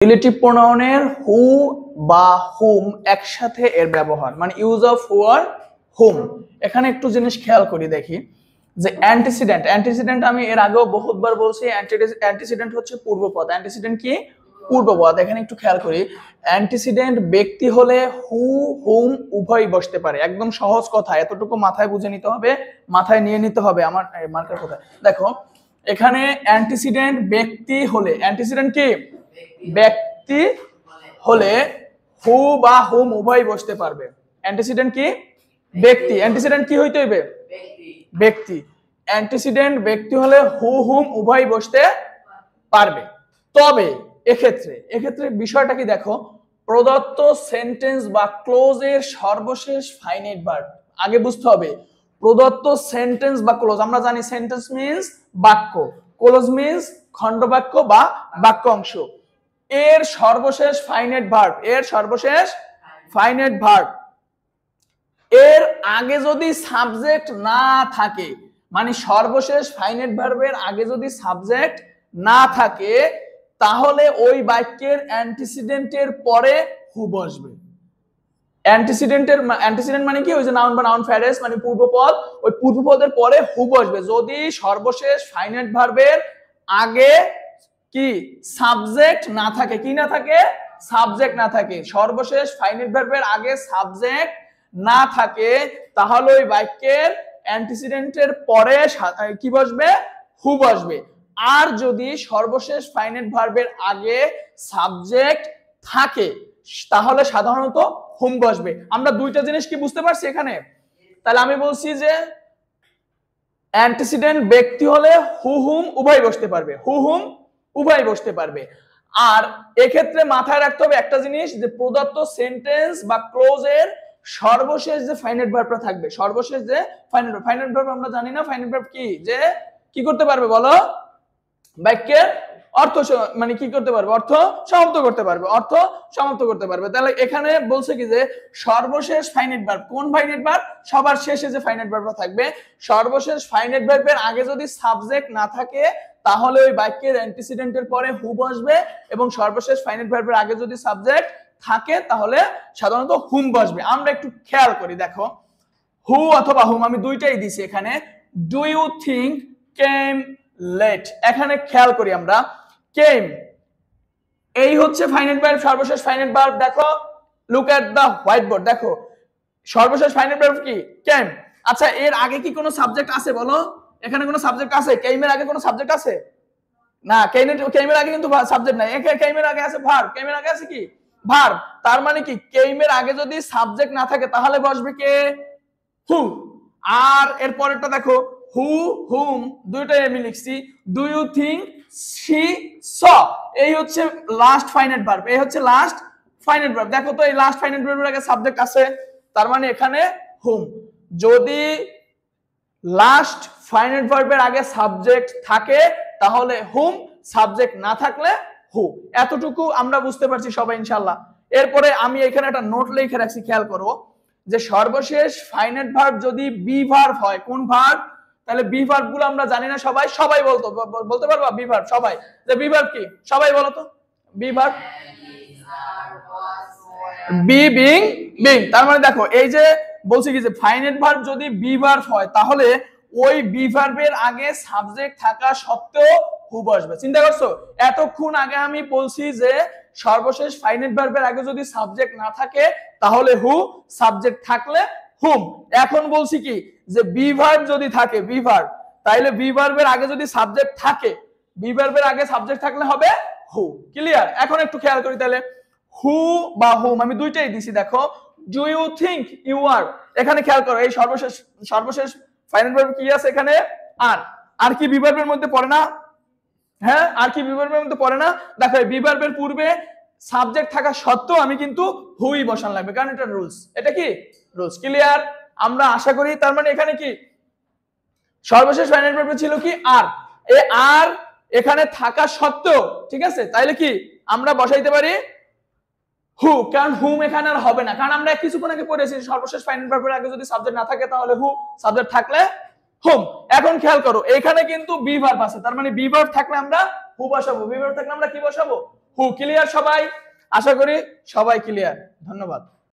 Relative প্রোনাউনের হু বা হুম একসাথে এর ব্যবহার মানে ইউজ অফ হু আর হুম। এখানে একটু জিনিস খেয়াল করি দেখি যে অ্যান্টিসিডেন্ট আমি এর আগেও বহুতবার বলছি অ্যান্টিসিডেন্ট হচ্ছে পূর্বপদ। অ্যান্টিসিডেন্ট কি? পূর্বপদ। এখানে একটু খেয়াল করি, অ্যান্টিসিডেন্ট ব্যক্তি হলে হু হুম উভয় বসতে পারে। একদম সহজ কথা, এতটুকু মাথায় বুঝে নিতে হবে, মাথায় নিয়ে নিতে হবে। আমার মার্কার কোথায় দেখো, এখানে অ্যান্টিসিডেন্ট ব্যক্তি হলে, অ্যান্টিসিডেন্ট কি? ব্যক্তি হলে হু বা হুম উভয় বসতে পারবে। অ্যান্টিসিডেন্ট কি? ব্যক্তি। অ্যান্টিসিডেন্ট কি হইতে হইবে? ব্যক্তি। অ্যান্টিসিডেন্ট ব্যক্তি হলে হু হুম উভয় বসতে পারবে। তবে এক্ষেত্রে বিষয়টা কি দেখো, প্রদত্ত সেন্টেন্স বা ক্লোজের সর্বশেষ ফাইনাইট ভার্ব আগে বুঝতে হবে। প্রদত্ত সেন্টেন্স বা ক্লোজ, আমরা জানি সেন্টেন্স মিন্স বাক্য, ক্লোজ মিন্স খণ্ডবাক্য বা বাক্য অংশ। এর সর্বশেষ ফাইনাইট ভার্ব এর আগে যদি সাবজেক্ট না থাকে, মানে সর্বশেষ ফাইনাইট ভার্বের আগে যদি সাবজেক্ট না থাকে, তাহলে ওই বাক্যের অ্যান্টিসিডেন্টের পরে হু বসবে। অ্যান্টিসিডেন্ট মানে কি? ওই যে নাউন বা নাউন ফ্রেজ মানে পূর্বপদ, ওই পূর্বপদের পরে হু বসবে যদি সর্বশেষ ফাইনাইট ভার্বের আগে কি সাবজেক্ট না থাকে। কি না থাকে? সাবজেক্ট না থাকে। সর্বশেষ ফাইনাইট ভার্বের আগে সাবজেক্ট না থাকে, তাহলে ওই বাক্যের অ্যান্টিসিডেন্টের পরে কি বসবে? হু বসবে। আর যদি সর্বশেষ ফাইনাইট ভার্বের আগে সাবজেক্ট থাকে, তাহলে সাধারণত হুম বসবে। আমরা দুইটা জিনিস কি বুঝতে পারছি এখানে? তাহলে আমি বলছি যে অ্যান্টিসিডেন্ট ব্যক্তি হলে হু হুম উভয় বসতে পারবে, হু হুম উভয় বসতে পারবে। আর এক্ষেত্রে মাথায় রাখতে হবে একটা জিনিস, যে প্রদত্ত সেন্টেন্স বা ক্লোজের সর্বশেষ যে ফাইনাইট ভার্বটা থাকবে, সর্বশেষ যে ফাইনাইট ভার্ব আমরা জানি না ফাইনাইট ভার্ব কি, যে কি করতে পারবে বলো? বাক্যের অর্থ মানে কি করতে পারবে? অর্থ সমাপ্ত করতে পারবে, অর্থ সমাপ্ত করতে পারবে। তাহলে এখানে বলছে কি যে সর্বশেষ ফাইনাইট ভার্ব, কোন ফাইনাইট ভার্ব? সবার শেষে যে ফাইনাইট ভার্বটা থাকবে, সর্বশেষ ফাইনাইট ভার্বের আগে যদি সাবজেক্ট না থাকে, তাহলে ওই বাক্যের অ্যান্টিসিডেন্টের পরে হু বসবে, এবং সর্বশেষ ফাইনাইট ভার্বের আগে যদি সাবজেক্ট থাকে, তাহলে সাধারণত হুম বসবে। আমরা একটু খেয়াল করি, দেখো হু অথবা হুম আমি দুইটাই দিছি এখানে। Do you think came late, এখানে খেয়াল করি আমরা, কেম এই হচ্ছে ফাইনাইট ভার্ব, সর্বশেষ ফাইনাইট ভার্ব। দেখো look at the white board, দেখো সর্বশেষ ফাইনাইট ভার্ব কি? কেম। আচ্ছা, এর আগে কি কোনো সাবজেক্ট আছে বলো? এখানে কোনো সাবজেক্ট আছে? কেমের আগে কোনো সাবজেক্ট আছে? না, কেমের আগে কিন্তু সাবজেক্ট নাই। কেমের আগে আছে ভার্ব। কেমের আগে আছে কি? ভার্ব। তার মানে কি, কেমের আগে যদি সাবজেক্ট না থাকে, তাহলে বসবে কে? হু। আর এর পরেরটা দেখো, হু হুম দুইটাই আমি লিখছি। Do you think she saw, এই হচ্ছে লাস্ট ফাইনাইট ভার্ব, এই হচ্ছে লাস্ট ফাইনাইট ভার্ব। দেখো তো এই লাস্ট ফাইনাইট ভার্বের আগে সাবজেক্ট আছে, তার মানে এখানে হুম। যদি লাস্ট ফাইনাইট ভার্বের আগে সাবজেক্ট থাকে, তাহলে হুম, সাবজেক্ট না থাকলে হু। এতটুকু আমরা বুঝতে পারছি সবাই ইনশাআল্লাহ। এরপরে আমি এখানে একটা নোট লিখে রাখছি, খেয়াল করো, যে সর্বশেষ ফাইনাইট ভার্ব যদি বি ভার্ব হয়, কোন ভার্ব? তাহলে বি ভার্ব গুলো আমরা জানি না সবাই, সবাই বলতে পারবা বি ভার্ব? সবাই যে বি ভার্ব কি? সবাই বলো তো be verb. Be being, being. তার মানে দেখো এই যে বলছি কি, যে ফাইনাইট ভার্ব যদি বি ভার্ব হয়, তাহলে ওই বি ভার্বের আগে সাবজেক্ট থাকা সত্ত্বেও হু বসবে। চিন্তা করছো? এতক্ষণ আগে আমি বলছি যে সর্বশেষ ফাইনাইট ভার্বের আগে যদি সাবজেক্ট না থাকে, তাহলে হু, সাবজেক্ট থাকলে হুম। এখন বলছি কি, যে বি ভার্ব যদি থাকে, বি ভার্ব, তাইলে বি ভার্বের আগে যদি সাবজেক্ট থাকে, বি ভার্বের আগে সাবজেক্ট থাকলে হবে হু। ক্লিয়ার? এখন একটু খেয়াল করি, তাহলে হু বা হুম আমি দুইটাই দিছি। দেখো do you think you are, এখানে খেয়াল করো এই সর্বশেষ ফাইনাইট ভার্ব কি আছে এখানে? আর কি বি ভার্বের মধ্যে পড়ে না? হ্যাঁ, আর কি বি ভার্বের মধ্যে পড়ে না? দেখো বি ভার্বের পূর্বে সাবজেক্ট থাকা সত্ত্বেও আমি কিন্তু হুই বসান লাগবে, কারণ এটা রুলস। এটা কি রুলস? ক্লিয়ার? আমরা আশা করি। তার মানে এখানে কি সর্বশেষ ফাইনাইট ভার্ব ছিল কি? আর। এই আর এখানে থাকা সত্ত্বেও, ঠিক আছে, তাইলে কি আমরা বসাইতে পারি হু, কারণ হুম এখানে আর হবে না, কারণ আমরা কিছুক্ষণ আগে পড়েছি সর্বশেষ ফাইনাইট ভার্বের আগে যদি সাবজেক্ট না থাকে, তাহলে হু, সাবজেক্ট থাকলে হুম। এখন খেয়াল করো, এখানে কিন্তু বি ভার্ব আছে, তার মানে বি ভার্ব থাকলে আমরা হু বসাবো, বি ভার্ব থাকলে আমরা কি বসাবো? হু। ক্লিয়ার সবাই? আশা করি সবাই ক্লিয়ার। ধন্যবাদ।